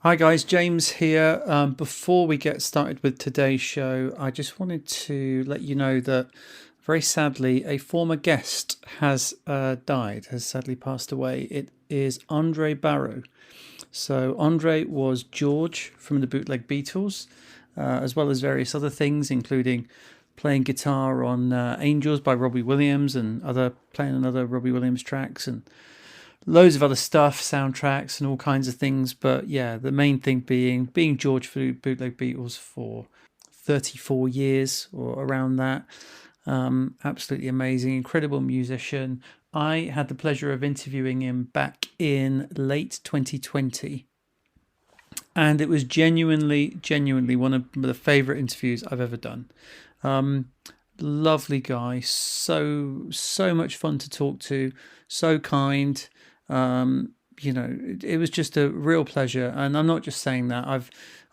Hi guys, James here. Before we get started with today's show, I just wanted to let you know that very sadly a former guest has died, has sadly passed away. It is Andre Barrow. So Andre was George from the Bootleg Beatles, as well as various other things, including playing guitar on Angels by Robbie Williams and playing on other Robbie Williams tracks and loads of other stuff, soundtracks and all kinds of things. But yeah, the main thing being George for Bootleg Beatles for 34 years or around that. Absolutely amazing, incredible musician. I had the pleasure of interviewing him back in late 2020. And it was genuinely one of the favourite interviews I've ever done. Lovely guy, so much fun to talk to, so kind. It was just a real pleasure, and I'm not just saying that.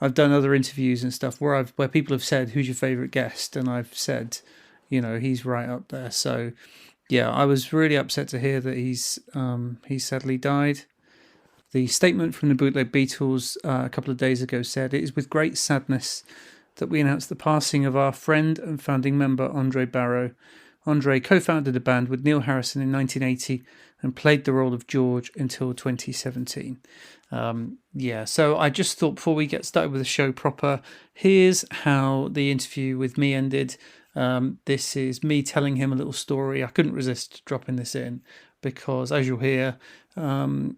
I've done other interviews and stuff where people have said, "Who's your favourite guest?" and I've said, he's right up there. So, yeah, I was really upset to hear that he sadly died. The statement from the Bootleg Beatles a couple of days ago said, "It is with great sadness that we announce the passing of our friend and founding member, Andre Barrow. Andre co-founded the band with Neil Harrison in 1980 and played the role of George until 2017. So I just thought before we get started with the show proper, here's how the interview with me ended. This is me telling him a little story. I couldn't resist dropping this in because, as you'll hear, they're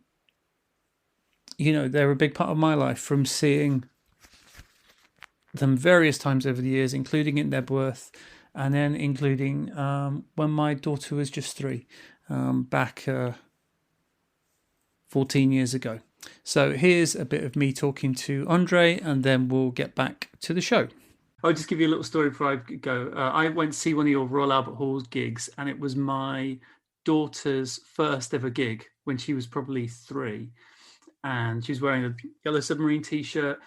a big part of my life, from seeing them various times over the years, including at Knebworth, and then including when my daughter was just 3, back 14 years ago. So here's a bit of me talking to Andre, and then we'll get back to the show. I'll just give you a little story before I go. I went to see one of your Royal Albert Hall gigs, and it was my daughter's first ever gig when she was probably 3. And she was wearing a Yellow Submarine t-shirt.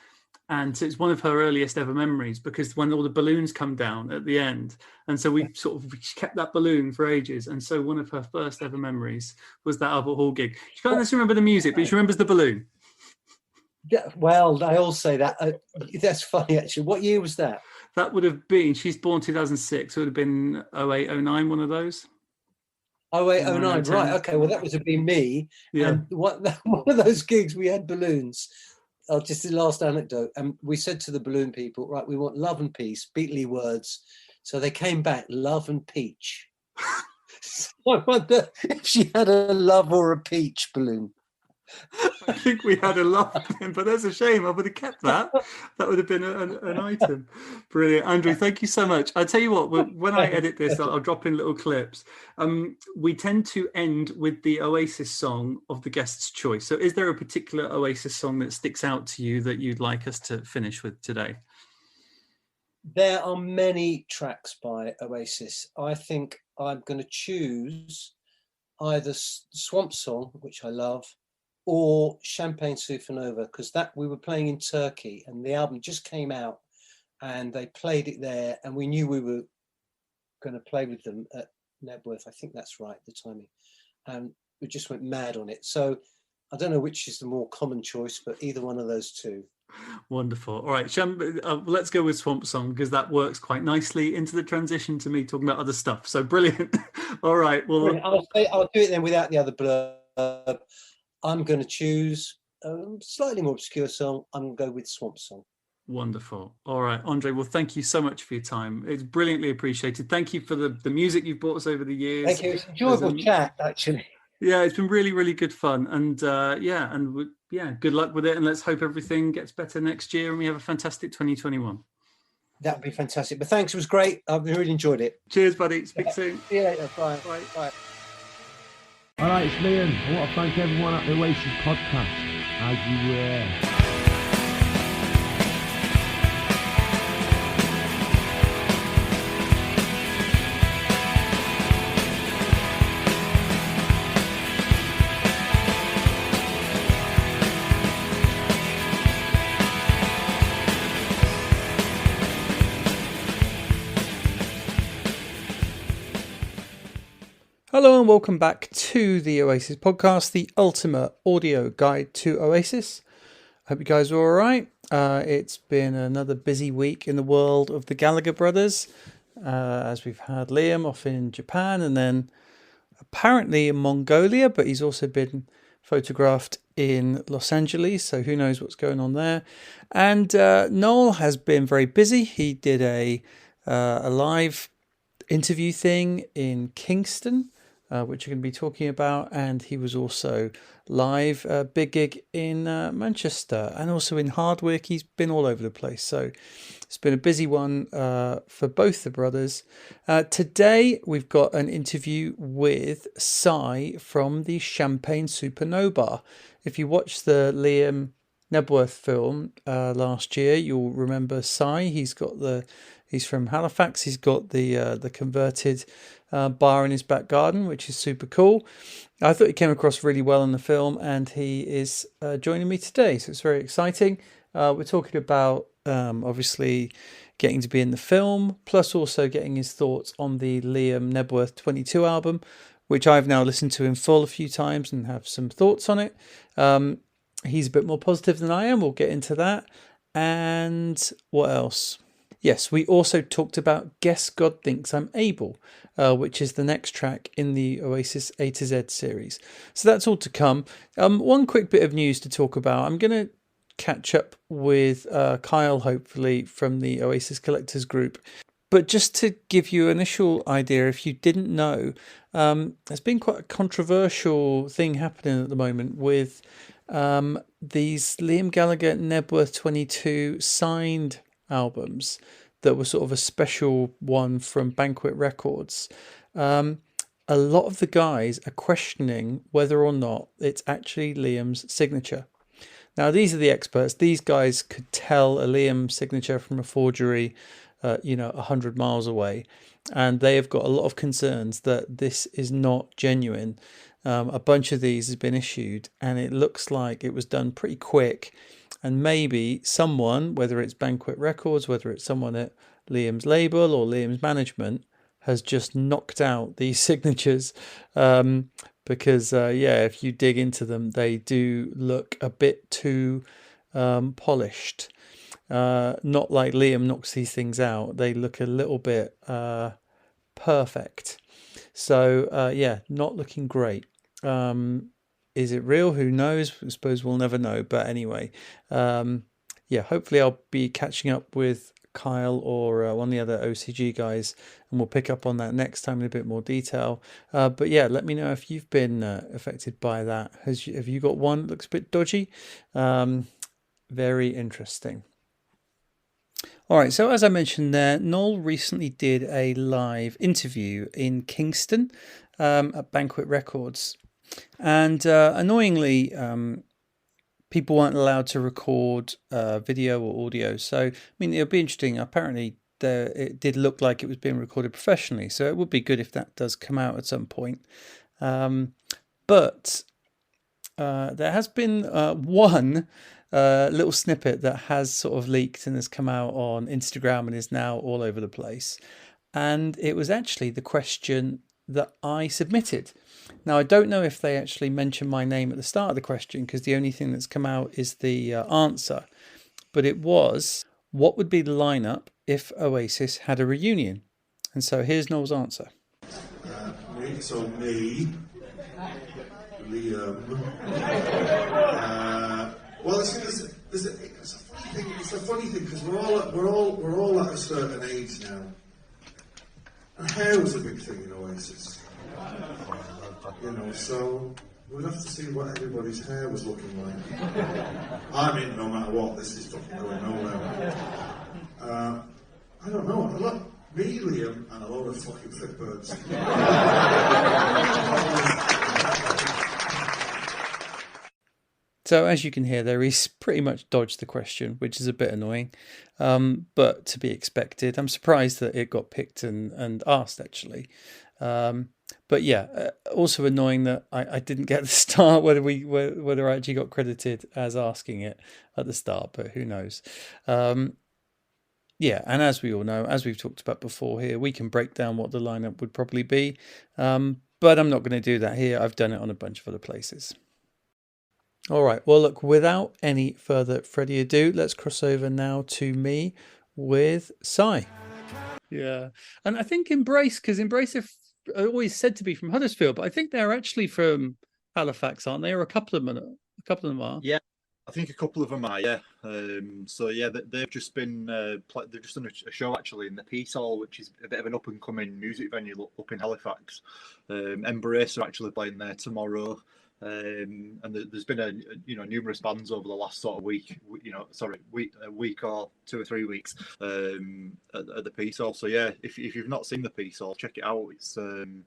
And so it's one of her earliest ever memories, because when all the balloons come down at the end. And so we sort of kept that balloon for ages. And so one of her first ever memories was that Albert Hall gig. She can't necessarily remember the music, but she remembers the balloon. Yeah, well, I all say that. That's funny, actually. What year was that? That would have been, she's born 2006. It would have been 08, 09, one of those. 08, 09, right. Okay, well, that would have been me. Yeah. And one of those gigs, we had balloons. Just the last anecdote. We said to the balloon people, right, we want love and peace, Beatley words. So they came back, love and peach. So I wonder if she had a love or a peach balloon. I think we had a love then, but that's a shame. I would have kept that. That would have been an item. Brilliant. Andrew, thank you so much. I'll tell you what, when I edit this, I'll drop in little clips. We tend to end with the Oasis song of the guest's choice. So is there a particular Oasis song that sticks out to you that you'd like us to finish with today? There are many tracks by Oasis. I think I'm going to choose either Swamp Song, which I love, or Champagne Supernova, because that we were playing in Turkey and the album just came out and they played it there, and we knew we were going to play with them at Knebworth. I think that's right, the timing. And we just went mad on it. So I don't know which is the more common choice, but either one of those two. Wonderful. All right, let's go with Swamp Song, because that works quite nicely into the transition to me talking about other stuff. So brilliant. All right. Well, I'll do it then without the other blurb. I'm going to choose a slightly more obscure song. I'm going to go with Swamp Song. Wonderful. All right, Andre, well, thank you so much for your time. It's brilliantly appreciated. Thank you for the music you've brought us over the years. Thank you. It's an enjoyable chat, actually. Yeah, it's been really, really good fun. And good luck with it. And let's hope everything gets better next year and we have a fantastic 2021. That would be fantastic. But thanks, it was great. I've really enjoyed it. Cheers, buddy. Speak soon. Yeah, bye. Bye. Bye. All right, it's Liam. I want to thank everyone at the Oasis Podcast. As you were. Hello and welcome back to the Oasis Podcast, the ultimate audio guide to Oasis. Hope you guys are all right. It's been another busy week in the world of the Gallagher brothers, as we've had Liam off in Japan and then apparently in Mongolia, but he's also been photographed in Los Angeles, so who knows what's going on there. And Noel has been very busy. He did a live interview thing in Kingston, which we're going to be talking about, and he was also live big gig in Manchester and also in Hardwick. He's been all over the place, so it's been a busy one for both the brothers. Today we've got an interview with Cy from the Champagne Supernova. If you watched the Liam Knebworth film last year, you'll remember Cy. He's from Halifax. He's got the converted bar in his back garden, which is super cool. I thought he came across really well in the film, and he is joining me today, so it's very exciting. We're talking about obviously getting to be in the film, plus also getting his thoughts on the Liam Knebworth 22 album, which I've now listened to in full a few times and have some thoughts on it. He's a bit more positive than I am. We'll get into that. And what else? Yes, we also talked about Guess God Thinks I'm Abel, which is the next track in the Oasis A to Z series. So that's all to come. One quick bit of news to talk about. I'm going to catch up with Kyle, hopefully, from the Oasis Collectors Group. But just to give you an initial idea, if you didn't know, there's been quite a controversial thing happening at the moment with these Liam Gallagher Knebworth 22 signed albums that were sort of a special one from Banquet Records. A lot of the guys are questioning whether or not it's actually Liam's signature. Now, these are the experts. These guys could tell a Liam signature from a forgery 100 miles away, and they have got a lot of concerns that this is not genuine. A bunch of these has been issued, and it looks like it was done pretty quick, and maybe someone, whether it's Banquet Records, whether it's someone at Liam's label or Liam's management, has just knocked out these signatures, because if you dig into them, they do look a bit too polished. Not like Liam knocks these things out. They look a little bit perfect. So not looking great. Is it real? Who knows? I suppose we'll never know. But anyway, hopefully I'll be catching up with Kyle or one of the other OCG guys, and we'll pick up on that next time in a bit more detail. But let me know if you've been affected by that. Have you got one that looks a bit dodgy? Very interesting. All right, so as I mentioned there, Noel recently did a live interview in Kingston at Banquet Records. And annoyingly, people weren't allowed to record video or audio. So, I mean, it'll be interesting. Apparently, it did look like it was being recorded professionally. So it would be good if that does come out at some point. But there has been one little snippet that has sort of leaked and has come out on Instagram and is now all over the place. And it was actually the question that I submitted. Now, I don't know if they actually mentioned my name at the start of the question, because the only thing that's come out is the answer. But it was, what would be the lineup if Oasis had a reunion? And so here's Noel's answer. Me, Liam. Well, it's a funny thing because we're all at a certain age now, and hair was a big thing in Oasis. So we'd have to see what everybody's hair was looking like. I mean, no matter what, this is fucking going nowhere. I don't know. Look, me, Liam, and a load of fucking fit birds. So as you can hear there, he's pretty much dodged the question, which is a bit annoying, but to be expected. I'm surprised that it got picked and asked, actually. But also annoying that I didn't get the start, whether I actually got credited as asking it at the start, but who knows. And as we all know, as we've talked about before here, we can break down what the lineup would probably be, but I'm not going to do that here. I've done it on a bunch of other places. All right. Well, look, without any further ado, let's cross over now to me with Si. Yeah. And I think because Embrace are always said to be from Huddersfield, but I think they're actually from Halifax, aren't they? Or a couple of them are. Yeah, I think a couple of them are. Yeah. So yeah, they've just been they've just done a show actually in the Peace Hall, which is a bit of an up and coming music venue up in Halifax. Embrace are actually playing there tomorrow. And there's been numerous bands over the last sort of week, a week or 2 or 3 weeks at the Peace Hall. So yeah, if you've not seen the Peace Hall, check it out. It's in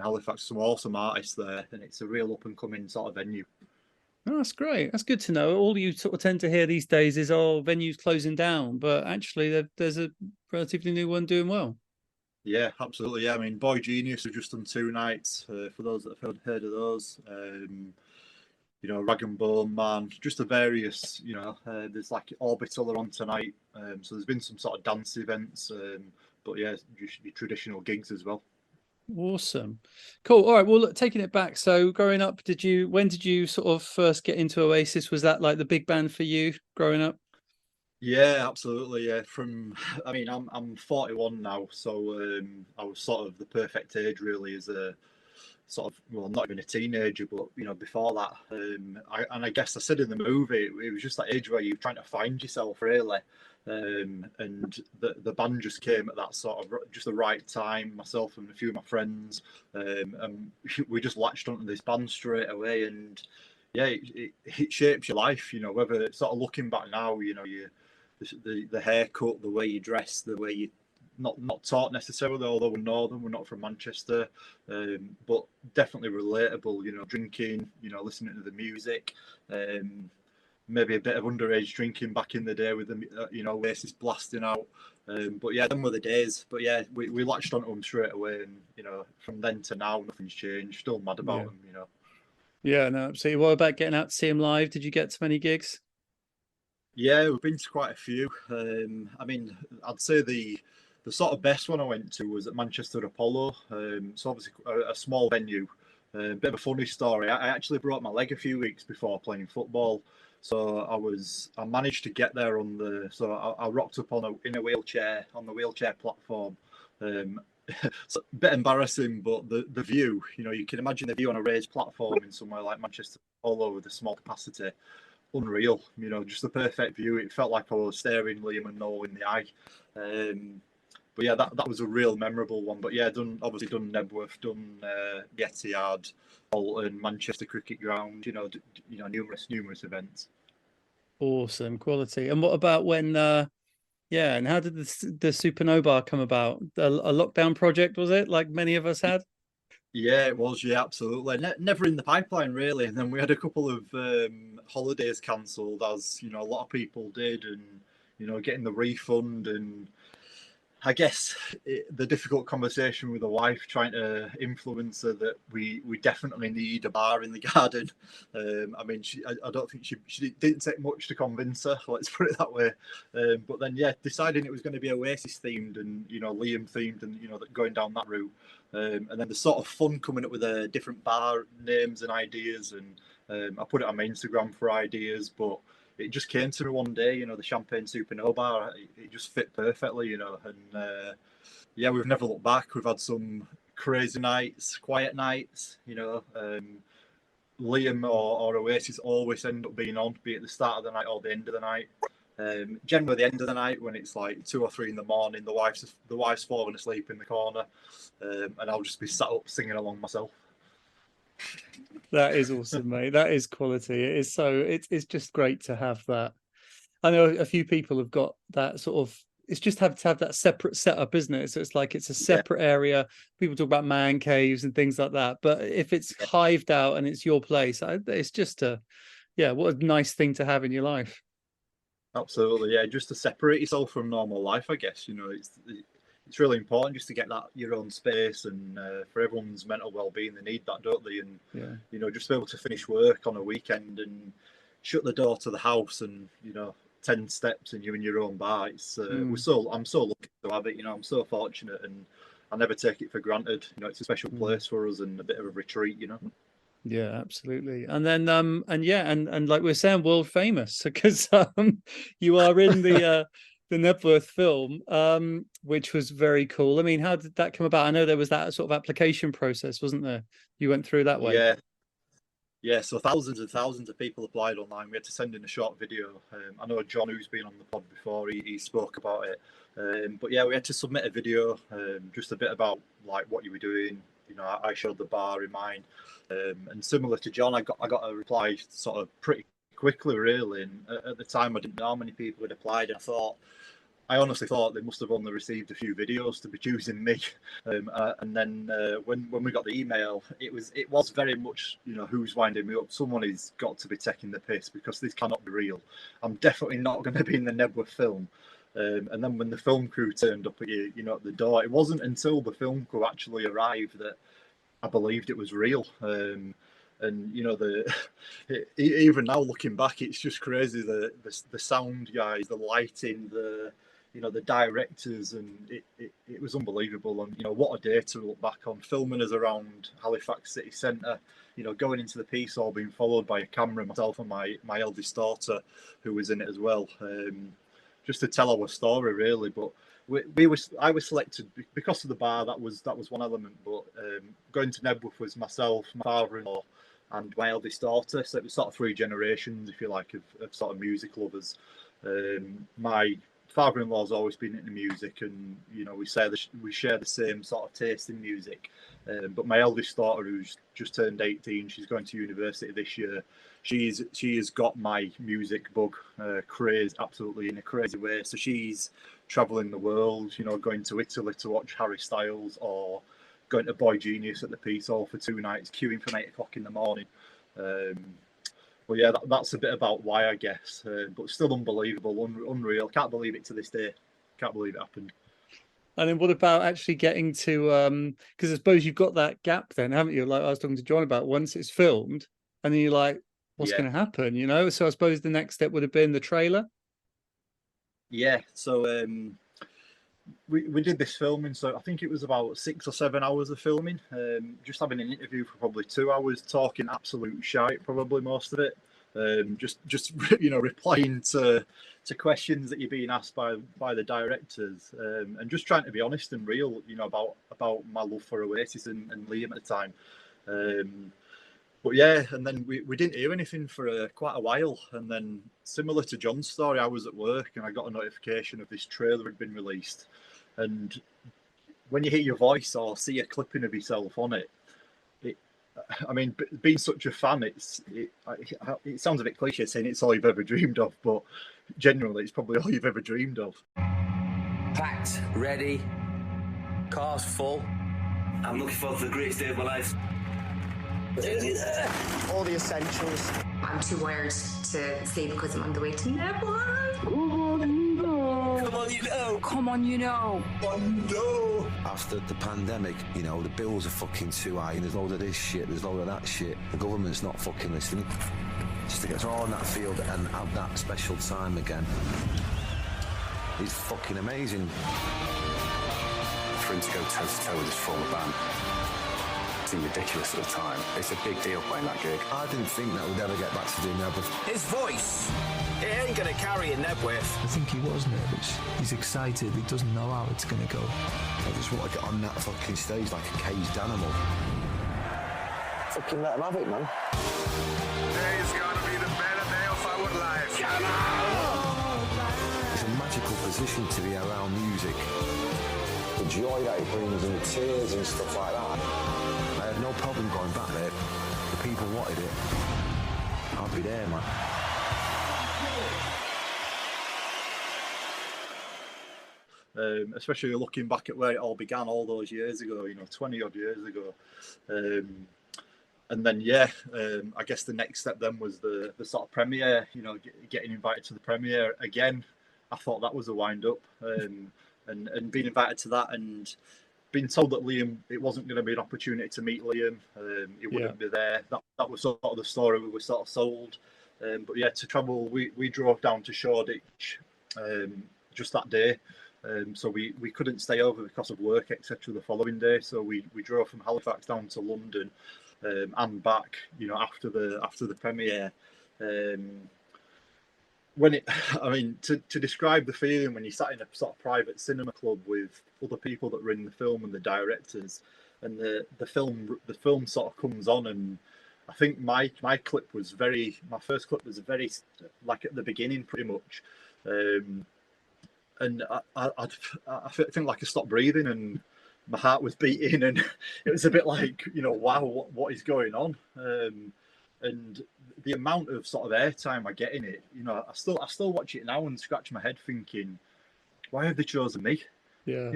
Halifax, some awesome artists there, and it's a real up and coming sort of venue. Oh, that's great. That's good to know. All you sort of tend to hear these days is, venues closing down, but actually there's a relatively new one doing well. Yeah, absolutely. Yeah, I mean, Boy Genius have just done 2 nights. For those that have heard of those, Rag and Bone Man, just the various. There's like Orbital are on tonight. So there's been some sort of dance events, but yeah, just your traditional gigs as well. Awesome, cool. All right. Well, look, taking it back. So, growing up, when did you sort of first get into Oasis? Was that like the big band for you growing up? Yeah, absolutely. Yeah, I'm 41 now, so I was sort of the perfect age really as a sort of, well, not even a teenager, but before that. I guess I said in the movie, it was just that age where you're trying to find yourself really, and the band just came at that sort of just the right time. Myself and a few of my friends, and we just latched onto this band straight away, and yeah, it shapes your life. Whether it's sort of looking back now, the haircut, the way you dress, the way you not taught necessarily, although we're northern, we're not from Manchester, but definitely relatable. Drinking, listening to the music, maybe a bit of underage drinking back in the day with the Oasis blasting out. But yeah, them were the days. But yeah, we latched onto them straight away, and from then to now, nothing's changed. Still mad about them. Yeah, no, absolutely. What about getting out to see them live? Did you get to many gigs? Yeah, we've been to quite a few. I'd say the sort of best one I went to was at Manchester Apollo. So obviously a small venue. Bit of a funny story. I actually broke my leg a few weeks before playing football. So I managed to get there I rocked up in a wheelchair on the wheelchair platform. So a bit embarrassing, but the view, you can imagine the view on a raised platform in somewhere like Manchester Apollo with a small capacity. Unreal, just the perfect view. It felt like I was staring Liam and Noel in the eye. But yeah, that was a real memorable one. But yeah, done Knebworth, done the Etihad, Bolton, Manchester Cricket Ground. Numerous events. Awesome, quality. And what about when? And how did the Supernova come about? A lockdown project, was it? Like many of us had. Yeah, it was. Yeah, absolutely. Never in the pipeline, really. And then we had a couple of holidays cancelled, as a lot of people did, and getting the refund, and I guess the difficult conversation with the wife, trying to influence her that we definitely need a bar in the garden. I don't think she didn't take much to convince her. Let's put it that way. But then, yeah, deciding it was going to be Oasis themed and Liam themed, and going down that route. And then the sort of fun coming up with different bar names and ideas, and I put it on my Instagram for ideas, but it just came to me one day, the Champagne Supernova, it just fit perfectly, and yeah, we've never looked back. We've had some crazy nights, quiet nights, Liam or Oasis always end up being on, be it the start of the night or the end of the night. Generally the end of the night when it's like 2 or 3 in the morning, the wife's falling asleep in the corner, and I'll just be sat up singing along myself. That is awesome, mate. That is quality. It is it's just great to have that. I know a few people have got that sort of, it's just have to have that separate setup, isn't it? So it's like it's a separate area. People talk about man caves and things like that, but if it's hived out and it's your place, it's just what a nice thing to have in your life. Absolutely, yeah. Just to separate yourself from normal life, I guess. It's really important just to get that your own space, and for everyone's mental well-being, they need that, don't they? And just be able to finish work on a weekend and shut the door to the house, and 10 steps and you're in your own bar. It's I'm so lucky to have it. I'm so fortunate, and I never take it for granted. It's a special place for us and a bit of a retreat. Yeah, absolutely. And then and like we we're saying, world famous, because you are in the Knebworth film, which was very cool. I mean, how did that come about? I know there was that sort of application process, wasn't there? You went through that way. Yeah, so thousands and thousands of people applied online. We had to send in a short video. I know John, who's been on the pod before, he spoke about it. But yeah, we had to submit a video, just a bit about like what you were doing. You know, I showed the bar in mine, and similar to John, I got a reply sort of pretty quickly, really. And at the time, I didn't know how many people had applied, and I honestly thought they must have only received a few videos to be choosing me. And then when we got the email, it was very much, you know, who's winding me up. Someone has got to be taking the piss, because this cannot be real. I'm definitely not going to be in the Knebworth film. And then when the film crew turned up at at the door, it wasn't until the film crew actually arrived that I believed it was real. And you know, even now looking back, it's just crazy. The sound guys, the lighting, the directors, and it was unbelievable. And you know, what a day to look back on, filming us around Halifax city centre, you know, going into the piece hall, being followed by a camera, myself and my eldest daughter, who was in it as well, just to tell our story, really. But I was selected because of the bar. That was one element. But going to Knebworth was myself, my father-in-law, and my eldest daughter. So it was sort of three generations, if you like, of sort of music lovers. My father-in-law's always been into music, and you know, we share the same sort of taste in music. But my eldest daughter, who's just turned 18, she's going to university this year. She has got my music bug craze, absolutely in a crazy way. So she's traveling the world, you know, going to Italy to watch Harry Styles, or going to Boy Genius at the Peace Hall for 2 nights, queuing from 8 o'clock in the morning. Well, yeah, that's a bit about why, I guess. But still unbelievable, unreal. Can't believe it to this day. Can't believe it happened. And then what about actually getting to because I suppose you've got that gap then, haven't you? Like I was talking to John about, once it's filmed, and then you're like, what's going to happen? You know? So I suppose the next step would have been the trailer. Yeah. So we did this filming, so I think it was about 6 or 7 hours of filming, just having an interview for probably 2 hours, talking absolute shite, probably most of it, just you know, replying to questions that you're being asked by the directors, and just trying to be honest and real, you know, about my love for Oasis and Liam at the time. But yeah, and then we didn't hear anything for quite a while, and then similar to John's story, I was at work and I got a notification of this trailer had been released. And when you hear your voice or see a clipping of yourself on it, I mean, being such a fan, it sounds a bit cliche saying it's all you've ever dreamed of, but genuinely, it's probably all you've ever dreamed of. Packed, ready, car's full. I'm looking forward to the greatest day of my life. All the essentials. I'm too wired to sleep because I'm on the way to Knebworth. Come on, you know. Come on, you know. After the pandemic, you know, the bills are fucking too high, and there's loads of this shit, there's loads of that shit. The government's not fucking listening. Just to get thrown on that field and have that special time again is fucking amazing. For him to go toe-to-toe with his former band seemed ridiculous at the time. It's a big deal playing that gig. I didn't think that we'd ever get back to doing that, but His voice, it ain't gonna carry in Knebworth. I think he was nervous. He's excited. He doesn't know how it's going to go. I just want to get on that fucking stage like a caged animal. Fucking let him have it, man. Today's gonna be the better day of our lives. Come on! It's a magical position to be around music. The joy that it brings and the tears and stuff like that. I had no problem going back there. The people wanted it. I'll be there, man. Especially looking back at where it all began all those years ago, you know, 20 odd years ago. And then, I guess the next step then was the sort of premiere, you know, getting invited to the premiere. Again, I thought that was a wind up. And being invited to that and being told that Liam, it wasn't going to be an opportunity to meet Liam. He wouldn't be there. That was sort of the story we were sort of sold. But yeah, to travel, we drove down to Shoreditch just that day. So we couldn't stay over because of work, etc. the following day. So we drove from Halifax down to London. and back, after the premiere. When it, I mean, to describe the feeling when you sat in a sort of private cinema club with other people that were in the film and the directors, and the film sort of comes on, and I think my first clip was very like at the beginning pretty much, and I think like I stopped breathing and my heart was beating, and it was a bit like, wow, what is going on? And the amount of sort of airtime I get in it, I still watch it now and scratch my head thinking, why have they chosen me? Yeah.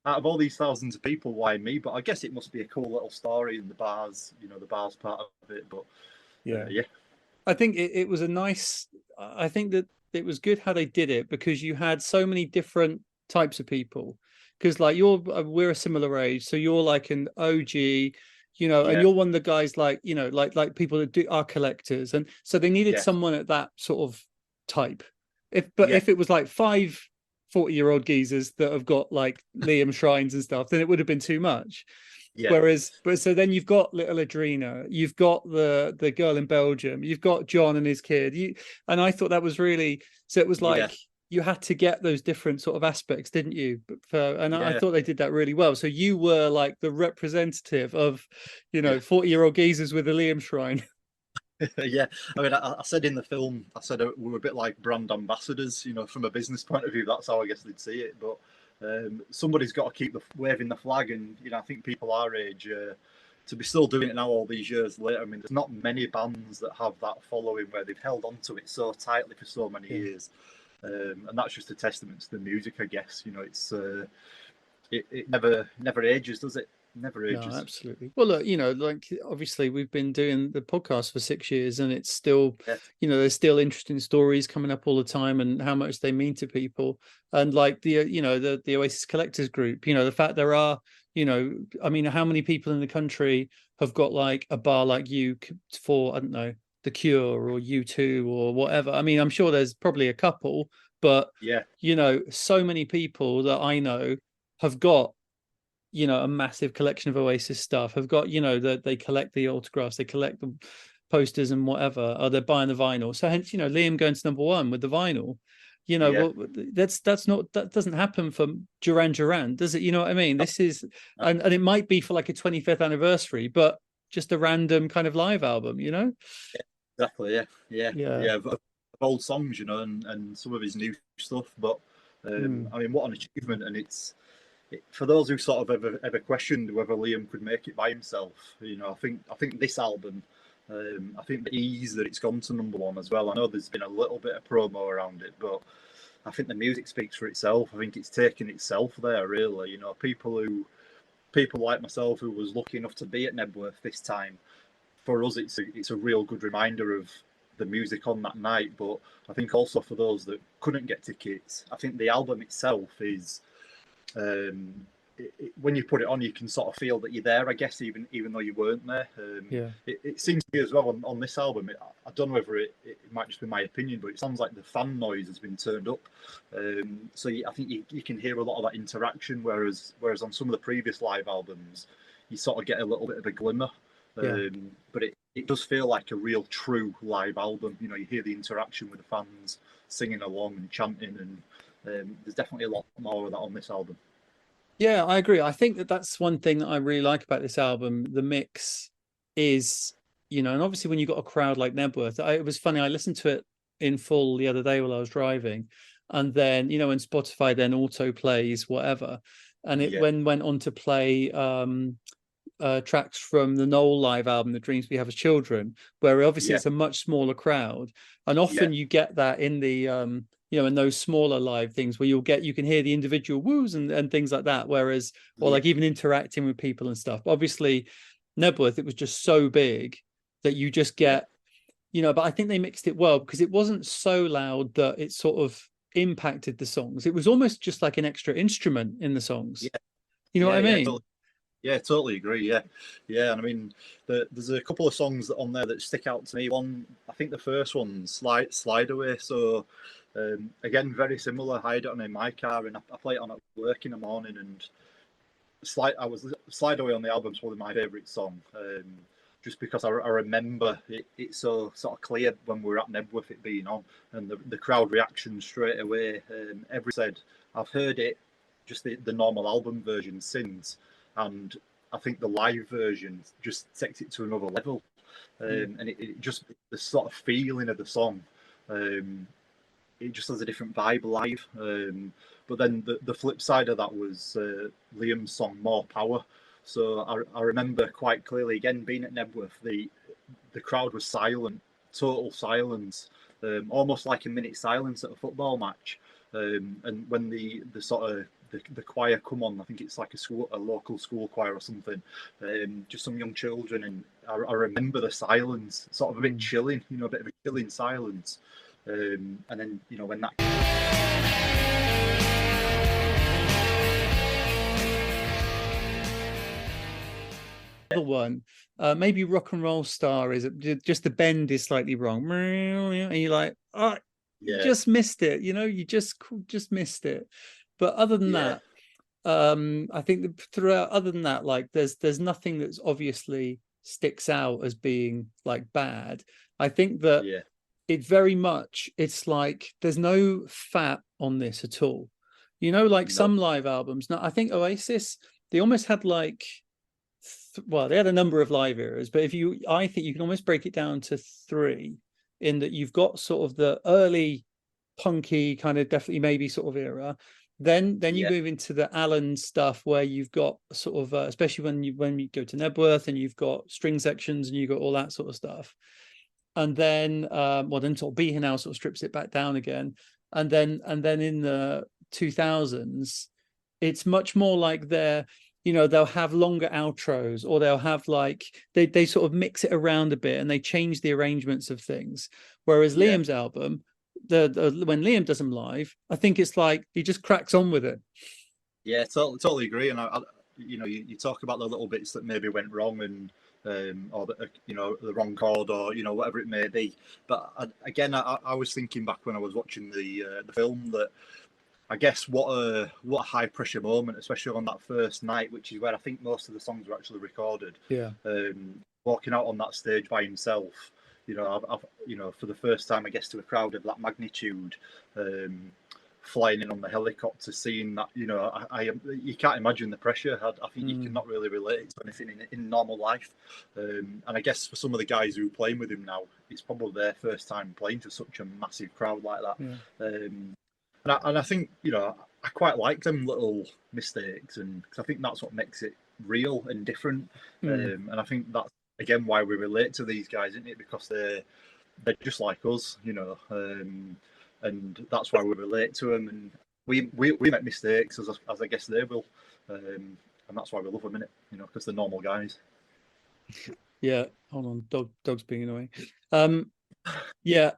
Out of all these thousands of people, why me? But I guess it must be a cool little story in the bars, the bars part of it. But yeah. I think it was I think that it was good how they did it, because you had so many different types of people. Because like we're a similar age, so you're like an OG, and you're one of the guys like, like people that are collectors, and so they needed someone at that sort of type. If it was like 5 40-year-old geezers that have got like Liam shrines and stuff, then it would have been too much. But so then you've got little Adrena, you've got the girl in Belgium, you've got John and his kid, and I thought that was really, so it was like you had to get those different sort of aspects, didn't you? I thought they did that really well. So you were like the representative of 40-year-old geezers with a Liam shrine. Yeah, I mean, I said in the film, we were a bit like brand ambassadors, from a business point of view. That's how I guess they'd see it. But somebody's got to keep waving the flag, and I think people our age, to be still doing it now all these years later. I mean, there's not many bands that have that following where they've held on to it so tightly for so many years, and that's just a testament to the music, I guess. It's it never ages, does it? Never ages. No, absolutely. Well, look, like obviously we've been doing the podcast for 6 years, and it's still, there's still interesting stories coming up all the time, and how much they mean to people. And like the Oasis Collectors Group, the fact there are, I mean, how many people in the country have got like a bar like you for, I don't know, The Cure or U2 or whatever. I mean, I'm sure there's probably a couple, but so many people that I know have got a massive collection of Oasis stuff, have got that they collect the autographs, they collect the posters and whatever, or they're buying the vinyl. So hence Liam going to #1 with the vinyl, well, that doesn't happen for Duran, does it? You know what I mean? This is and it might be for like a 25th anniversary, but just a random kind of live album, Exactly. Of old songs, and some of his new stuff. But I mean, what an achievement. And for those who sort of ever questioned whether Liam could make it by himself, I think this album, I think the ease that it's gone to #1 as well. I know there's been a little bit of promo around it, but I think the music speaks for itself. I think it's taken itself there, really. People like myself who was lucky enough to be at Knebworth this time, for us, it's a real good reminder of the music on that night. But I think also for those that couldn't get tickets, I think the album itself is. When you put it on, you can sort of feel that you're there, I guess, even though you weren't there. It seems to me as well on this album, I don't know whether it might just be my opinion, but it sounds like the fan noise has been turned up. So I think you can hear a lot of that interaction, whereas on some of the previous live albums, you sort of get a little bit of a glimmer. But it does feel like a real true live album. You hear the interaction with the fans singing along and chanting, and there's definitely a lot more of that on this album. Yeah, I agree. I think that's one thing that I really like about this album. The mix is, and obviously when you've got a crowd like Knebworth, it was funny. I listened to it in full the other day while I was driving, and then when Spotify then auto plays whatever, and it went on to play tracks from the Noel live album, The Dreams We Have as Children, where obviously it's a much smaller crowd, and often you get that in the in those smaller live things where you can hear the individual woos and things like that, whereas or like even interacting with people and stuff. But obviously Knebworth, it was just so big that you just get but I think they mixed it well, because it wasn't so loud that it sort of impacted the songs. It was almost just like an extra instrument in the songs. You know what I mean? Totally agree. Yeah. And I mean, there's a couple of songs on there that stick out to me. One, I think the first one, Slide Away. So again, very similar. I had it on in my car, and I play it on at work in the morning, and Slide Away on the album's probably my favourite song. Just because I remember it's so sort of clear when we were at Knebworth it being on, and the crowd reaction straight away. Every said, I've heard it, just the normal album version since, and I think the live version just takes it to another level. And it just, the sort of feeling of the song, it just has a different vibe live. But then the flip side of that was Liam's song More Power. So I remember quite clearly, again, being at Knebworth, the crowd was silent, total silence, almost like a minute silence at a football match. And when the sort of the choir come on, I think it's like a local school choir or something, just some young children, and I remember the silence, sort of a bit chilling, a bit of a chilling silence. And then, when that... Other one, maybe Rock and Roll Star, is just the bend is slightly wrong, and you're like, oh, you just missed it, you just missed it. But other than that, I think throughout, other than that, like there's nothing that's obviously sticks out as being like bad. I think that it very much, it's like there's no fat on this at all. Some live albums. Now, I think Oasis, they almost had like, they had a number of live eras, but I think you can almost break it down to three, in that you've got sort of the early punky kind of, definitely maybe sort of era. Then you move into the Alan stuff, where you've got sort of, especially when you go to Knebworth, and you've got string sections and you've got all that sort of stuff. And then, then sort of Be Here Now sort of strips it back down again. And then in the 2000s, it's much more like they'll have longer outros, or they'll have like, they sort of mix it around a bit and they change the arrangements of things. Whereas Liam's album, when Liam does them live, I think it's like he just cracks on with it. Yeah, totally agree. And you talk about the little bits that maybe went wrong, and or the wrong chord, or whatever it may be. But I was thinking back when I was watching the film, that I guess what a high pressure moment, especially on that first night, which is where I think most of the songs were actually recorded. Yeah. Walking out on that stage by himself, I've for the first time, I guess, to a crowd of that magnitude, flying in on the helicopter, seeing that, you can't imagine the pressure. I think you cannot really relate it to anything in normal life. And I guess for some of the guys who are playing with him now, it's probably their first time playing to such a massive crowd like that. Yeah. And I think, I quite like them little mistakes, and because I think that's what makes it real and different. And I think that's, again, why we relate to these guys, isn't it? Because they're just like us, and that's why we relate to them. And we make mistakes, as I guess they will, and that's why we love them, innit? Because they're normal guys. Yeah, hold on, dog's being annoying. Yeah.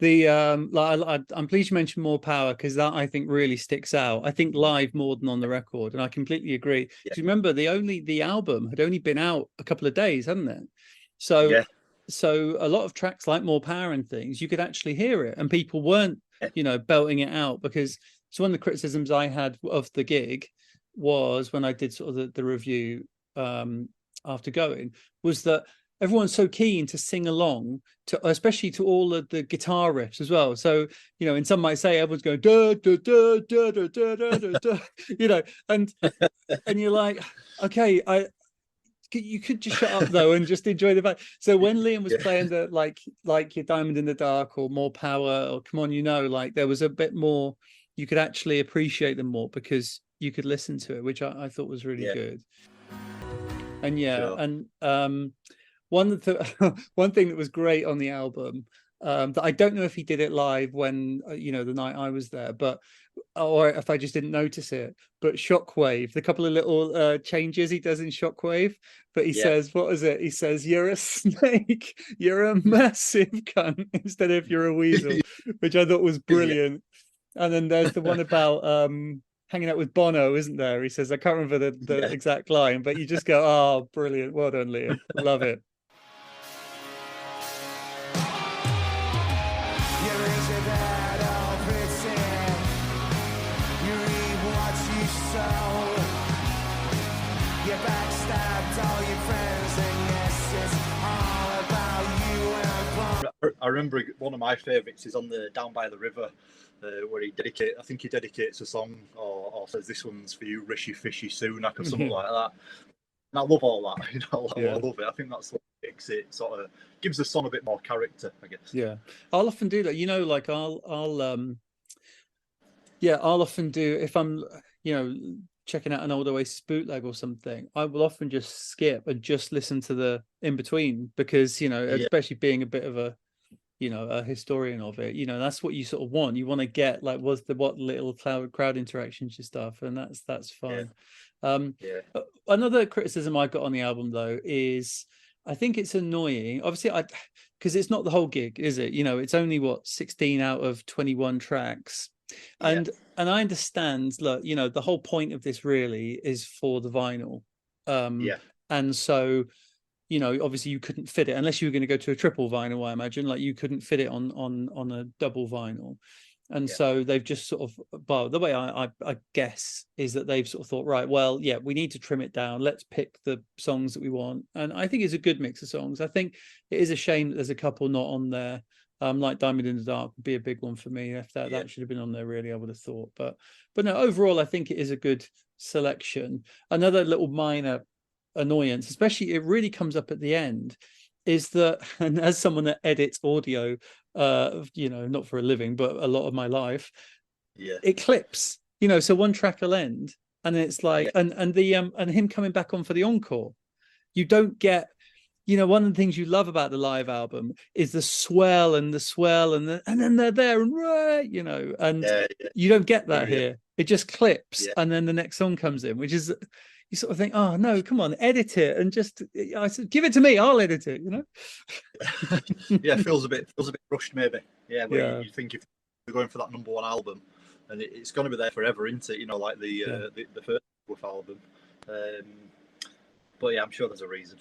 I'm pleased you mentioned More Power, because that, I think, really sticks out. I think live more than on the record, and I completely agree. Yeah. Remember, the album had only been out a couple of days, hadn't it? So a lot of tracks like More Power and things, you could actually hear it, and people weren't belting it out. Because so one of the criticisms I had of the gig was, when I did sort of the review after going, was that everyone's so keen to sing along to, especially to all of the guitar riffs as well. So, and some might say everyone's going da da da da da da da da, and you're like, okay, you could just shut up though and just enjoy the vibe. So when Liam was playing the like your Diamond in the Dark or More Power or Come On, like there was a bit more, you could actually appreciate them more because you could listen to it, which I thought was really good. And and one thing that was great on the album, that I don't know if he did it live when the night I was there, or if I just didn't notice it, but Shockwave, the couple of little changes he does in Shockwave, but he says, what is it? He says, "You're a snake, you're a massive cunt," instead of "you're a weasel," which I thought was brilliant. And then there's the one about hanging out with Bono, isn't there? He says, I can't remember the exact line, but you just go, oh, brilliant. Well done, Liam. Love it. You backstabbed all your friends, and yes, it's all about you and I remember one of my favourites is on the Down by the River, where he dedicates a song or says, "This one's for you, Rishi Fishy Sunak," or something like that. And I love all that. I love it. I think that's what makes it sort of gives the song a bit more character, I guess. Yeah, I'll often do that. Like I'll often do, if I'm checking out an old Oasis bootleg or something, I will often just skip and just listen to the in between, because especially being a bit of a a historian of it, that's what you sort of want. You want to get like what little crowd interactions and stuff, and that's fine. Another criticism I got on the album though is I think it's annoying, obviously, because it's not the whole gig, is it? It's only 16 out of 21 tracks. And I understand, look, the whole point of this really is for the vinyl. And so, obviously you couldn't fit it unless you were going to go to a triple vinyl, I imagine. Like you couldn't fit it on a double vinyl. And so they've just sort of, well, the way I guess is that they've sort of thought, right, well, yeah, we need to trim it down. Let's pick the songs that we want. And I think it's a good mix of songs. I think it is a shame that there's a couple not on there. Like Diamond in the Dark would be a big one for me. If that should have been on there, really, I would have thought. But no, overall, I think it is a good selection. Another little minor annoyance, especially it really comes up at the end, is that, and as someone that edits audio, not for a living, but a lot of my life, it clips. So one track will end, and it's like, and him coming back on for the encore, you don't get. One of the things you love about the live album is the swell and then they're there and you don't get that here. It just clips and then the next song comes in, which is, you sort of think, oh no, come on, edit it and just I said, give it to me, I'll edit it. It feels a bit rushed, maybe. You think if you're going for that number one album, and it's going to be there forever, isn't it? Like the first Knebworth album. But yeah, I'm sure there's a reason.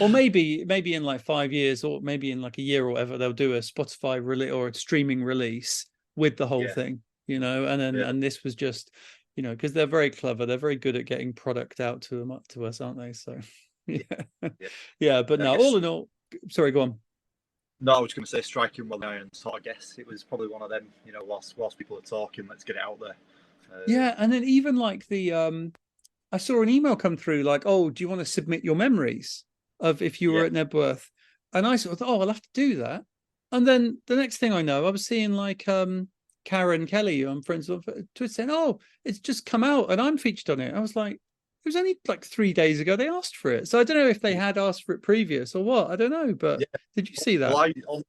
Or maybe in like 5 years, or maybe in like a year or whatever, they'll do a Spotify release or a streaming release with the whole thing, and then and this was just, because they're very clever, they're very good at getting product out to us, aren't they? So but no, all in all, sorry, go on. No, I was going to say striking while the iron's hot. I guess it was probably one of them. Whilst people are talking, let's get it out there. And then even like the I saw an email come through like, oh, do you want to submit your memories of if you were at Knebworth? And I sort of thought, oh, I'll have to do that. And then the next thing I know, I was seeing like Karen Kelly, who I'm friends with, Twitter, saying, oh, it's just come out and I'm featured on it. I was like, it was only like 3 days ago they asked for it. So I don't know if they had asked for it previous or what. I don't know. But did you see that? Well,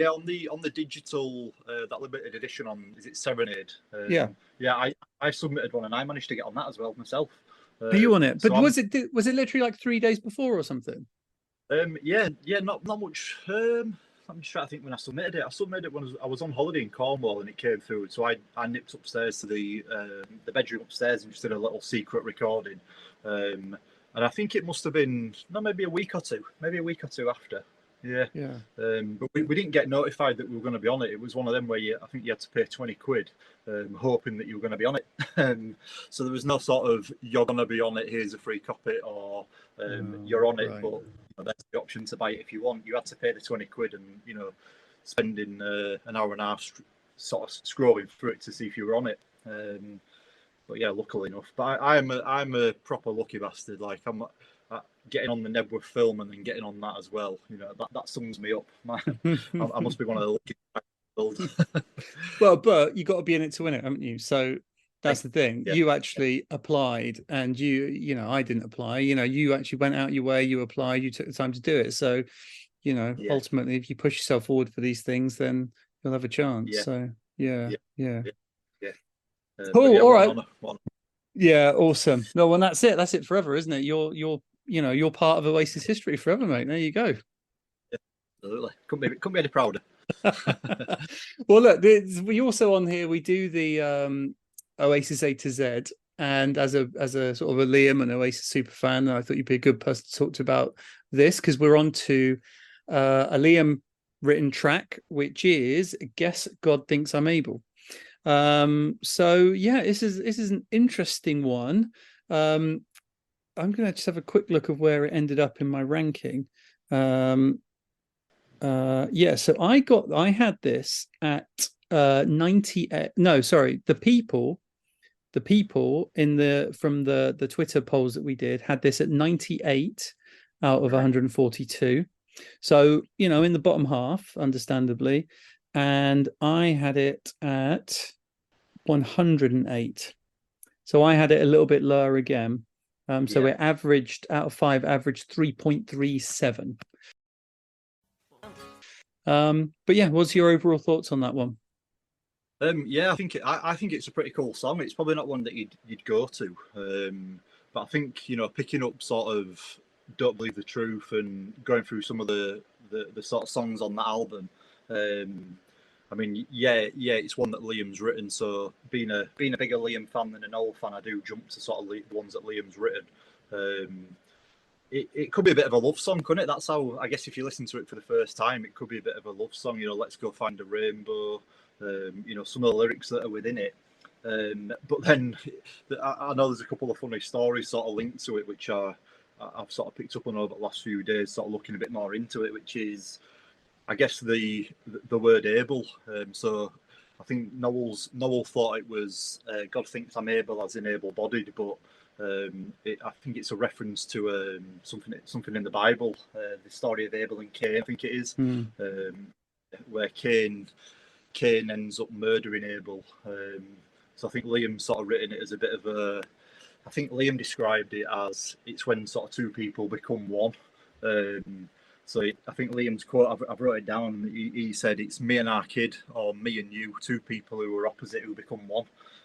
on the digital, that limited edition on, is it Serenade? I submitted one and I managed to get on that as well myself. Are you on it? But was it literally like 3 days before or something? Not much. I'm just trying to think when I submitted it. I submitted it when I was on holiday in Cornwall and it came through. So I nipped upstairs to the bedroom upstairs and just did a little secret recording. And I think it must have been maybe a week or two after. But we didn't get notified that we were going to be on it. It was one of them where I think you had to pay 20 quid, hoping that you were going to be on it. So there was no sort of, you're going to be on it, here's a free copy, or you're on it, right. But there's the option to buy it if you want. You had to pay the 20 quid and, spending an hour and a half sort of scrolling through it to see if you were on it. But yeah, luckily enough. But I'm a proper lucky bastard. Like I'm getting on the Knebworth film and then getting on that as well. That sums me up. I must be one of the lucky bastard. Well, but you got to be in it to win it, haven't you? So that's the thing. You actually applied, and I didn't apply. You actually went out your way. You applied. You took the time to do it. So, ultimately, if you push yourself forward for these things, then you'll have a chance. So, yeah. Cool. All right. Yeah. Awesome. No, well, that's it. That's it forever, isn't it? You're part of Oasis history forever, mate. There you go. Yeah, absolutely. Couldn't be any prouder. Well, look, we also on here we do the Oasis A to Z, and as a sort of a Liam and Oasis super fan, I thought you'd be a good person to talk to about this, because we're on to a Liam written track, which is Guess God Thinks I'm Abel. So yeah, this is an interesting one. I'm going to just have a quick look of where it ended up in my ranking. So I had this at 98. No, sorry, the people in from the Twitter polls that we did had this at 98 out of 142. So, in the bottom half, understandably. And I had it at 108. So I had it a little bit lower again. So it averaged, out of 5, averaged 3.37. But yeah, what's your overall thoughts on that one? I think it's a pretty cool song. It's probably not one that you'd go to, but I think picking up sort of "Don't Believe the Truth" and going through some of the sort of songs on that album. I mean, it's one that Liam's written. So being a bigger Liam fan than an old fan, I do jump to sort of the ones that Liam's written. It could be a bit of a love song, couldn't it? That's how, I guess, if you listen to it for the first time, it could be a bit of a love song. Let's go find a rainbow. Some of the lyrics that are within it. But then I know there's a couple of funny stories sort of linked to it, which I've sort of picked up on over the last few days, sort of looking a bit more into it, which is, I guess, the word Abel. So I think Noel thought it was God thinks I'm able, as in able-bodied, but I think it's a reference to something in the Bible, the story of Abel and Cain, I think it is, where Cain ends up murdering Abel. So I think Liam sort of written it as a bit of a... I think Liam described it as it's when sort of two people become one. So I think Liam's quote, I've wrote it down, he said, it's me and our kid, or me and you, two people who are opposite who become one.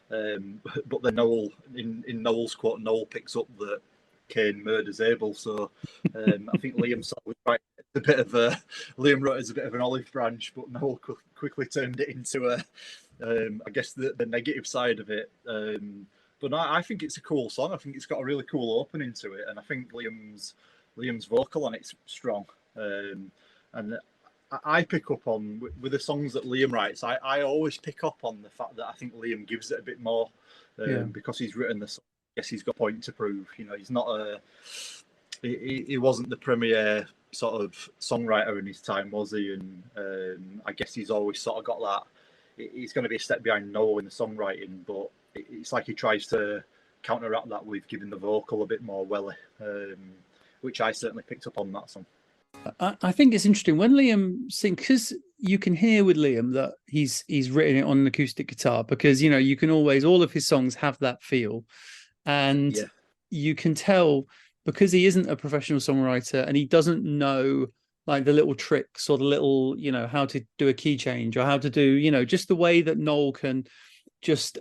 But then Noel, in Noel's quote, Noel picks up that Cain murders Abel. So I think Liam sort of right, a bit of a... Liam wrote it as a bit of an olive branch, but Noel quickly turned it into I guess the negative side of it. But no, I think it's a cool song. I think it's got a really cool opening to it, and I think Liam's vocal on it's strong. And I pick up on, with the songs that Liam writes, I always pick up on the fact that I think Liam gives it a bit more, because he's written the song. I guess he's got a point to prove. He's not he wasn't the premier sort of songwriter in his time, was he? And I guess he's always sort of got that. He's going to be a step behind Noel in the songwriting, but it's like he tries to counteract that with giving the vocal a bit more welly, which I certainly picked up on that song. I think it's interesting when Liam sings, because you can hear with Liam that he's written it on an acoustic guitar, because you can always, all of his songs have that feel, and you can tell, because he isn't a professional songwriter and he doesn't know like the little tricks or the little, how to do a key change or how to do, just the way that Noel can just,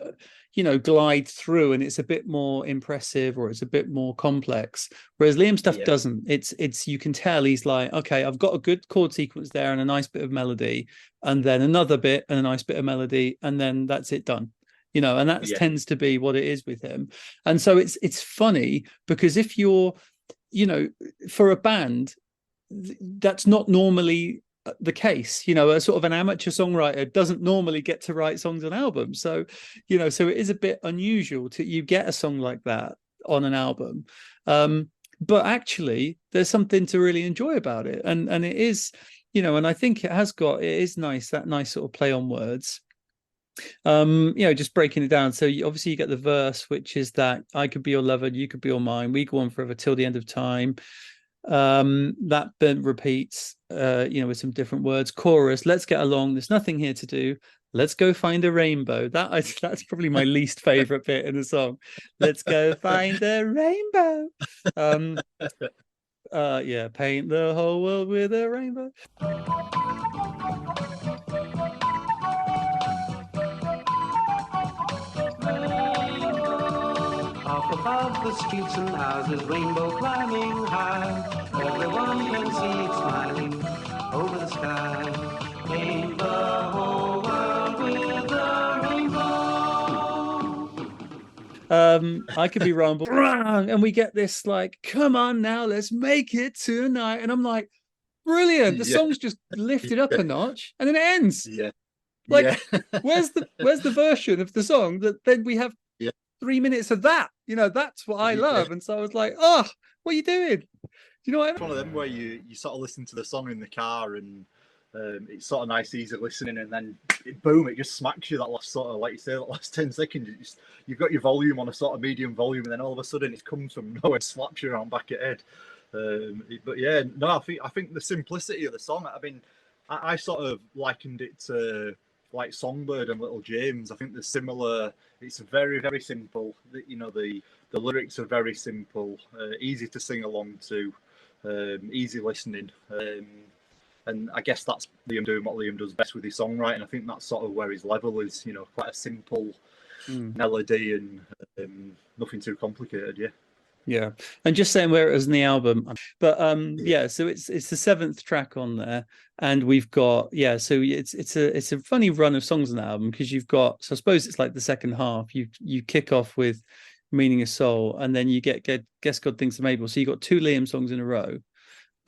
glide through, and it's a bit more impressive or it's a bit more complex. Whereas Liam stuff doesn't. It's you can tell he's like, okay, I've got a good chord sequence there and a nice bit of melody, and then another bit and a nice bit of melody, and then that's it done. And that tends to be what it is with him. And so it's funny, because if you're, for a band, that's not normally the case. A sort of an amateur songwriter doesn't normally get to write songs on albums. So, so it is a bit unusual you get a song like that on an album. But actually there's something to really enjoy about it. And it is, and I think it is nice, that nice sort of play on words. Just breaking it down. So obviously you get the verse, which is that I could be your lover, you could be your mine, we go on forever till the end of time. That then repeats, with some different words. Chorus, let's get along, there's nothing here to do, let's go find a rainbow. That's probably my least favorite bit in the song. Let's go find a rainbow. Paint the whole world with a rainbow. Up above the streets and houses, rainbow climbing high. Everyone can see it smiling over the sky. Paint the whole world with a rainbow. I could be wrong, but and we get this like, come on now, let's make it tonight. And I'm like, brilliant. The song's just lifted up a notch, and then it ends. Where's the version of the song that then we have 3 minutes of that. That's what I love. And so I was like, oh, what are you doing? Do you know what I mean? It's one of them where you sort of listen to the song in the car and it's sort of nice, easy listening, and then boom, it just smacks you that last sort of, like you say, that last 10 seconds. You've got your volume on a sort of medium volume, and then all of a sudden it comes from nowhere and slaps you around back at head. But yeah, no, I think the simplicity of the song. I mean, I sort of likened it to like Songbird and Little James. I think they're similar. It's very, very simple. The lyrics are very simple, easy to sing along to, easy listening. And I guess that's Liam doing what Liam does best with his songwriting. I think that's sort of where his level is, quite a simple melody and nothing too complicated, yeah. Yeah, and just saying where it was in the album, but yeah, so it's the 7th track on there, and we've got so it's a funny run of songs on the album, because you've got, so I suppose it's like the second half. You kick off with Meaning of Soul, and then you get Guess God Thinks I'm Able. So you got 2 Liam songs in a row,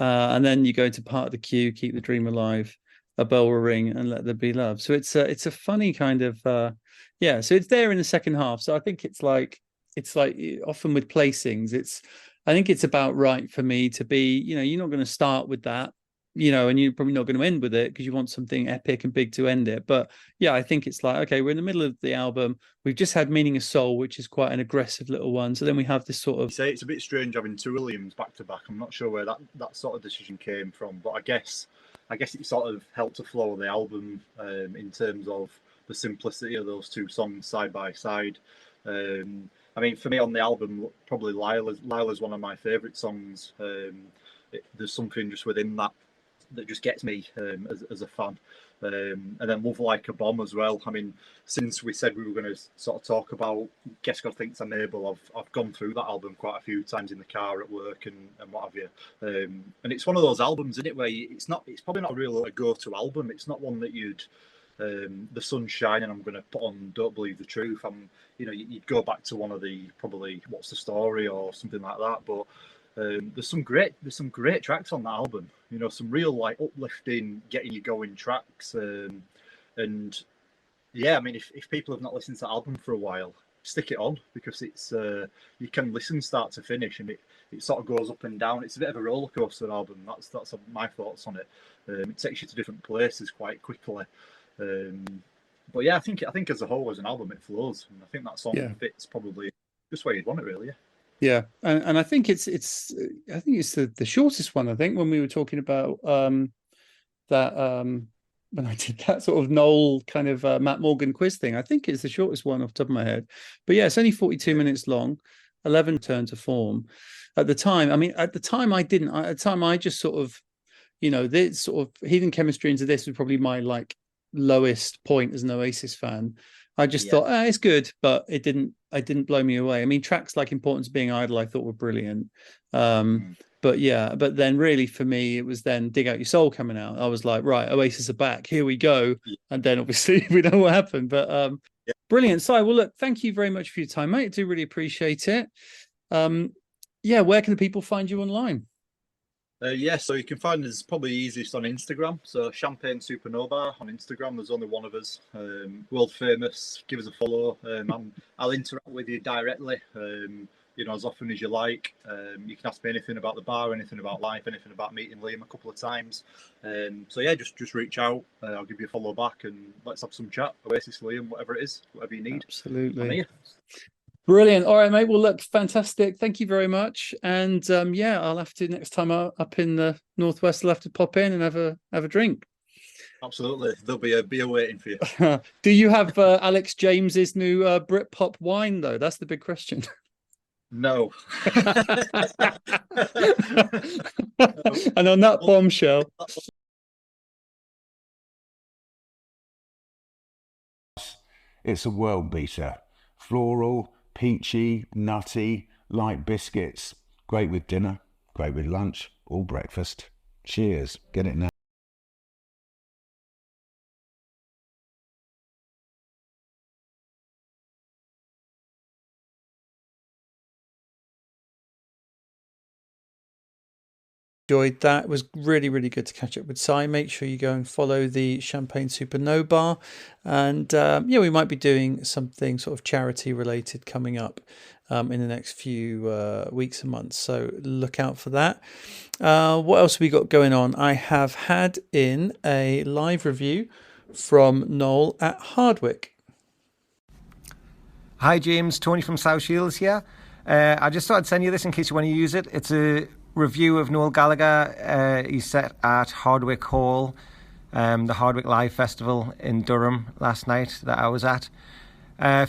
and then you go into Part of the Queue, Keep the Dream Alive, A Bell Will Ring, and Let There Be Love. So it's a funny kind of so it's there in the second half. So I think it's like often with placings, I think it's about right for me to be, you're not going to start with that, and you're probably not going to end with it because you want something epic and big to end it. But yeah, I think it's like, okay, we're in the middle of the album. We've just had Meaning of Soul, which is quite an aggressive little one. So then we have this sort of... You say it's a bit strange having 2 Williams back to back. I'm not sure where that sort of decision came from, but I guess it sort of helped to flow the album in terms of the simplicity of those 2 songs side by side. I mean, for me on the album, probably Lila's one of my favourite songs. There's something just within that just gets me as a fan. And then Love Like a Bomb as well. I mean, since we said we were going to sort of talk about Guess God Thinks I'm Able, I've gone through that album quite a few times in the car at work and what have you. And it's one of those albums, isn't it, where it's probably not a real go-to album. It's not one that you'd... the sun's shining, I'm going to put on Don't Believe the Truth. You'd go back to one of the probably What's the Story or something like that. But there's some great tracks on that album. Some real like uplifting, getting you going tracks. And yeah, I mean, if people have not listened to that album for a while, stick it on, because it's you can listen start to finish, and it sort of goes up and down. It's a bit of a roller coaster album. That's my thoughts on it. It takes you to different places quite quickly. But yeah, I think as a whole, as an album, it flows, and I think that song fits probably just where you'd want it, really. Yeah, and I think it's the shortest one. I think when we were talking about that when I did that sort of Noel kind of Matt Morgan quiz thing, I think it's the shortest one off the top of my head. But yeah, it's only 42 minutes long, 11 turn to form. At the time, I just sort of, this sort of Heathen Chemistry into this was probably my like lowest point as an Oasis fan. I just thought it's good, but it didn't blow me away. I mean, tracks like Importance of Being Idle I thought were brilliant. But then really for me it was then Dig Out Your Soul coming out. I was like, right, Oasis are back, here we go. And then obviously we know what happened, but brilliant. So well, look, thank you very much for your time, mate. I do really appreciate it. Where can the people find you online? So you can find us probably easiest on Instagram. So Champagne Supernova on Instagram. There's only one of us. World famous. Give us a follow. I'll interact with you directly. As often as you like. You can ask me anything about the bar, anything about life, anything about meeting Liam a couple of times. Just reach out. I'll give you a follow back and let's have some chat. Oasis, Liam, whatever it is, whatever you need. Absolutely. Brilliant. All right, mate. Well, look, fantastic. Thank you very much. And I'll have to next time up in the Northwest, I'll have to pop in and have a drink. Absolutely. There'll be a beer waiting for you. Do you have Alex James's new Britpop wine, though? That's the big question. No. And on that bombshell. It's a world beater. Floral, peachy, nutty, light biscuits. Great with dinner, great with lunch, or breakfast. Cheers. Get it now. enjoyed that. It was really, really good to catch up with Si. Make sure you go and follow the Champagne Super No Bar. And we might be doing something sort of charity related coming up in the next few weeks and months. So look out for that. What else have we got going on? I have had in a live review from Noel at Hardwick. Hi James, Tony from South Shields here. I just thought I'd send you this in case you want to use it. It's a review of Noel Gallagher. He's set at Hardwick Hall, the Hardwick Live Festival in Durham last night that I was at.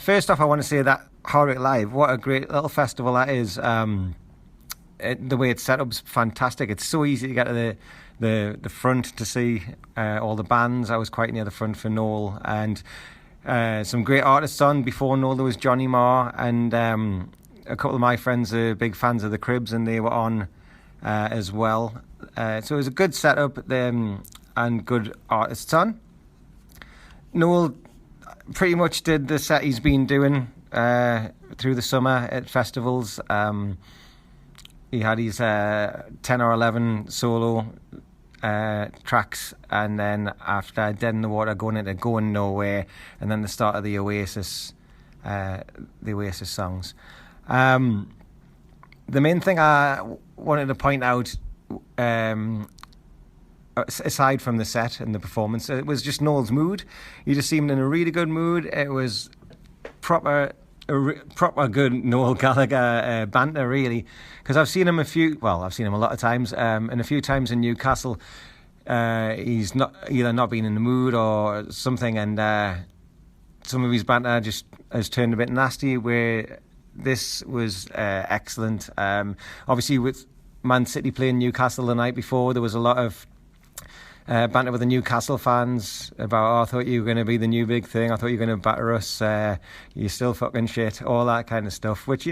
First off, I want to say that Hardwick Live, what a great little festival that is. The way it's set up is fantastic. It's so easy to get to the front to see all the bands. I was quite near the front for Noel, and some great artists on. Before Noel there was Johnny Marr, and a couple of my friends are big fans of the Cribs, and they were on as well. So it was a good setup and good artists on. Noel pretty much did the set he's been doing through the summer at festivals. He had his 10 or 11 solo tracks, and then after Dead in the Water going into Going Nowhere, and then the start of the Oasis songs. The main thing I wanted to point out, aside from the set and the performance, it was just Noel's mood. He just seemed in a really good mood. It was proper good Noel Gallagher banter, really, because I've seen him a lot of times, and a few times in Newcastle he's not been in the mood or something, and some of his banter just has turned a bit nasty, where this was excellent. Obviously with Man City playing Newcastle the night before, there was a lot of banter with the Newcastle fans about, I thought you were going to be the new big thing, I thought you were going to batter us, you're still fucking shit, all that kind of stuff, which,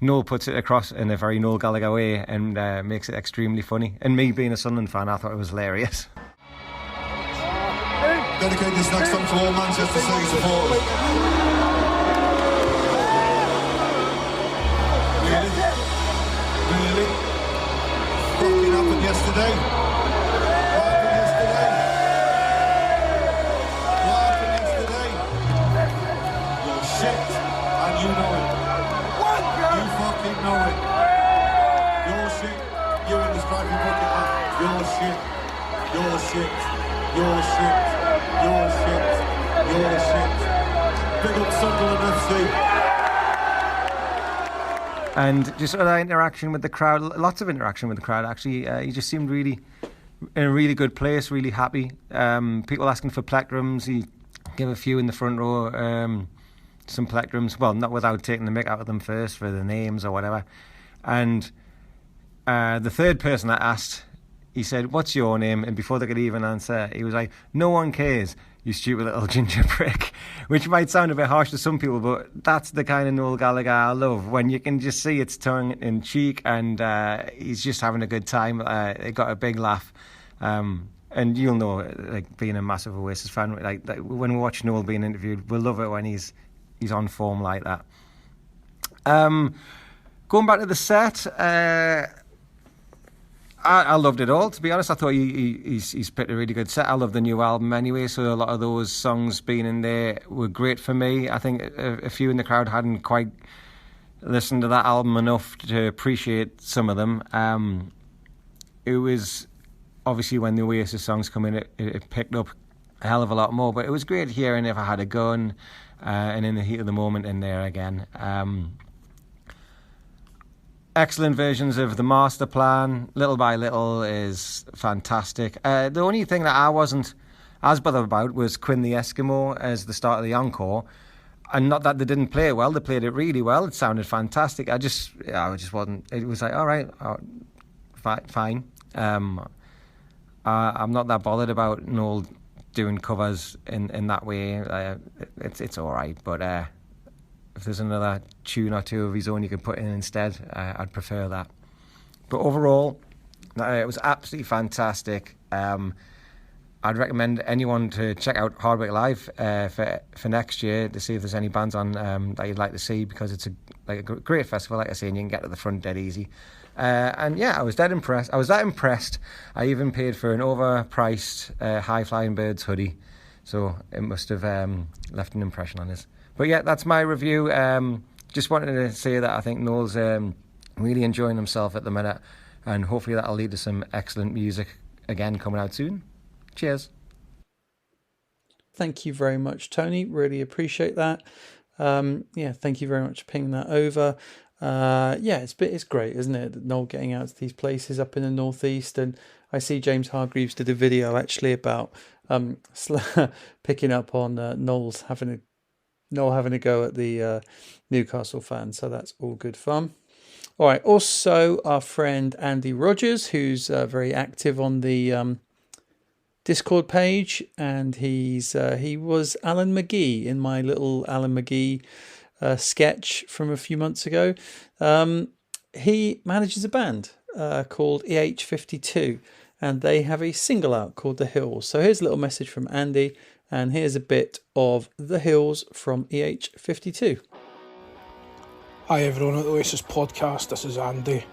Noel puts it across in a very Noel Gallagher way and makes it extremely funny. And me being a Sunderland fan, I thought it was hilarious. Dedicate this next song to all Manchester City supporters. Really? Fucking happened yesterday. And you know it. You fucking know it. Your shit. You're in the striking bucket. Your shit. Your shit. Your shit. Your shit. Your shit. Big up Sunderland FC. And just sort of interaction with the crowd, lots of interaction with the crowd actually. He just seemed really in a really good place, really happy. People asking for plectrums. He gave a few in the front row. Some plectrums, well, not without taking the mick out of them first for the names or whatever. And the third person that asked, he said, "What's your name?" And before they could even answer, he was like, "No one cares, you stupid little ginger prick," which might sound a bit harsh to some people, but that's the kind of Noel Gallagher I love, when you can just see it's tongue in cheek, and he's just having a good time. It got a big laugh. And you'll know, like, being a massive Oasis fan, like when we watch Noel being interviewed, we'll love it when he's on form like that. Going back to the set, I loved it all, to be honest. I thought he's picked a really good set. I love the new album anyway, so a lot of those songs being in there were great for me. I think a few in the crowd hadn't quite listened to that album enough to appreciate some of them. It was obviously when the Oasis songs come in, it picked up a hell of a lot more, but it was great hearing If I Had a Gun and In the Heat of the Moment in there again. Excellent versions of The Master Plan. Little by Little is fantastic. The only thing that I wasn't as bothered about was Quinn the Eskimo as the start of the encore. And not that they didn't play it well, they played it really well. It sounded fantastic. I just wasn't. It was like, all right, fine. I'm not that bothered about Noel doing covers in that way. It's all right, but if there's another tune or two of his own you can put in instead, I'd prefer that. But overall, it was absolutely fantastic. I'd recommend anyone to check out Hardwick Live for next year to see if there's any bands on that you'd like to see, because it's a great festival, like I say, and you can get to the front dead easy. And yeah, I was dead impressed. I was that impressed. I even paid for an overpriced High Flying Birds hoodie. So it must have left an impression on us. But yeah, that's my review. Just wanted to say that I think Noel's really enjoying himself at the minute. And hopefully that'll lead to some excellent music again coming out soon. Cheers. Thank you very much, Tony. Really appreciate that. Thank you very much for pinging that over. It's great, isn't it? Noel getting out to these places up in the northeast, and I see James Hargreaves did a video actually about picking up on Noel having a go at the Newcastle fans. So that's all good fun. All right. Also, our friend Andy Rogers, who's very active on the Discord page, and he was Alan McGee in my little Alan McGee sketch from a few months ago. He manages a band called EH52, and they have a single out called The Hills. So here's a little message from Andy, and here's a bit of The Hills from EH52. Hi everyone at the Oasis Podcast, this is Andy.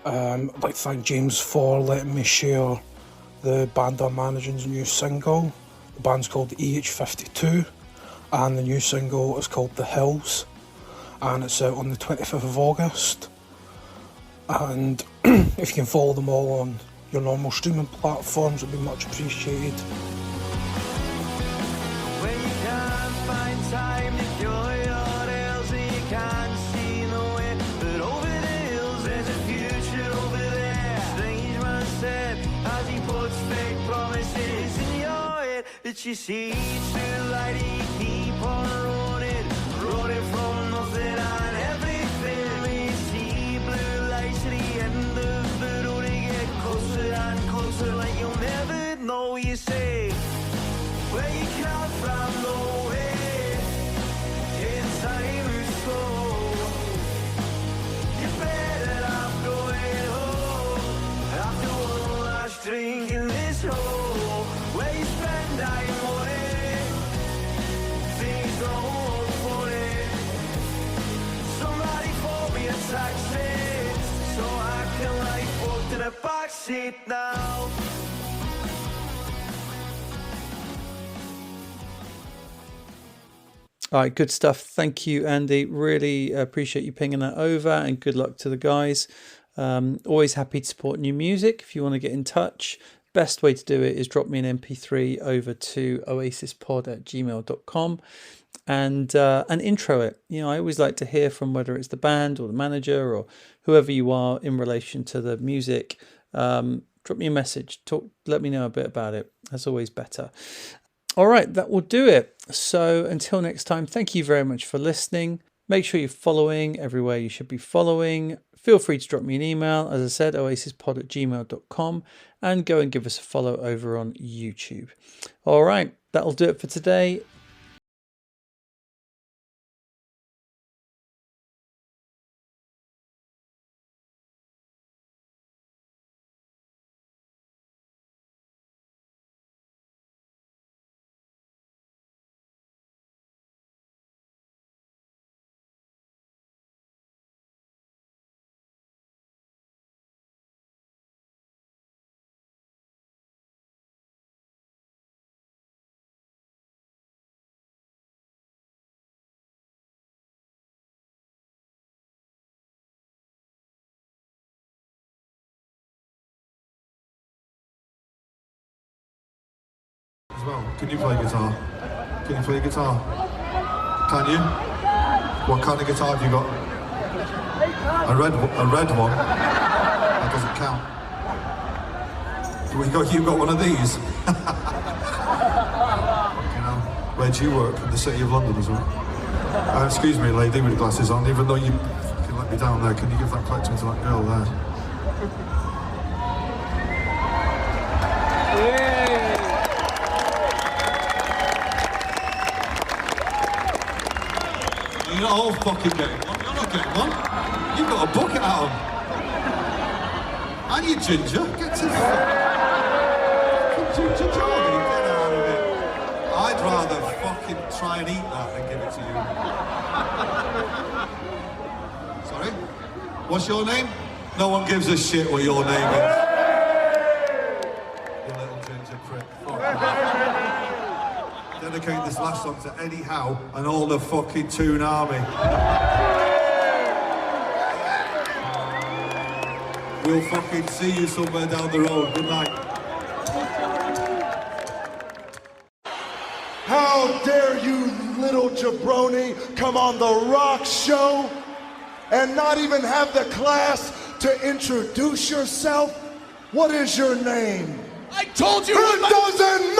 I'd like to thank James for letting me share the band I'm managing's new single. The band's called EH52 and the new single is called The Hills, and it's out on the 25th of August. And if you can follow them all on your normal streaming platforms, it'd be much appreciated. When you can't find time to cure your ills and you can't see the way, but over the hills there's a future over there. Strange man said as he puts fake promises in your head that you see through light and you keep on running from nothing and everything. When you see blue lights at the end of the road, you get closer and closer like you'll never know. You say where you come from, no way. In time is slow. You better not going home after one last drink in this hole where you spend time money. Things don't look funny. Somebody bought me a taxi so I can like walk to the backseat now. All right, good stuff. Thank you, Andy. Really appreciate you pinging that over, and good luck to the guys. Always happy to support new music. If you want to get in touch, best way to do it is drop me an MP3 over to oasispod@gmail.com and intro it. You know, I always like to hear from whether it's the band or the manager or whoever you are in relation to the music. Drop me a message. Let me know a bit about it. That's always better. All right, that will do it. So until next time, thank you very much for listening. Make sure you're following everywhere you should be following. Feel free to drop me an email, as I said, oasispod@gmail.com, and go and give us a follow over on YouTube. All right, that'll do it for today. As well. Can you play guitar? Can you play guitar? Can you? What kind of guitar have you got? A red one? That doesn't count. You got one of these? You know, where do you work? In the City of London as well? Excuse me, lady with glasses on, even though you can let me down there, can you give that collection to that girl there? You're not all fucking getting one. You're not getting one. You've got a bucket at them. And you ginger. Get to ginger Jordan. Get out of it. I'd rather fucking try and eat that than give it to you. Sorry? What's your name? No one gives a shit what your name is. You little ginger prick. Fuck off. Dedicate this last song to Eddie Howe and all the fucking Toon Army. We'll fucking see you somewhere down the road. Good night. How dare you, little jabroni, come on the rock show and not even have the class to introduce yourself? What is your name? I told you. It doesn't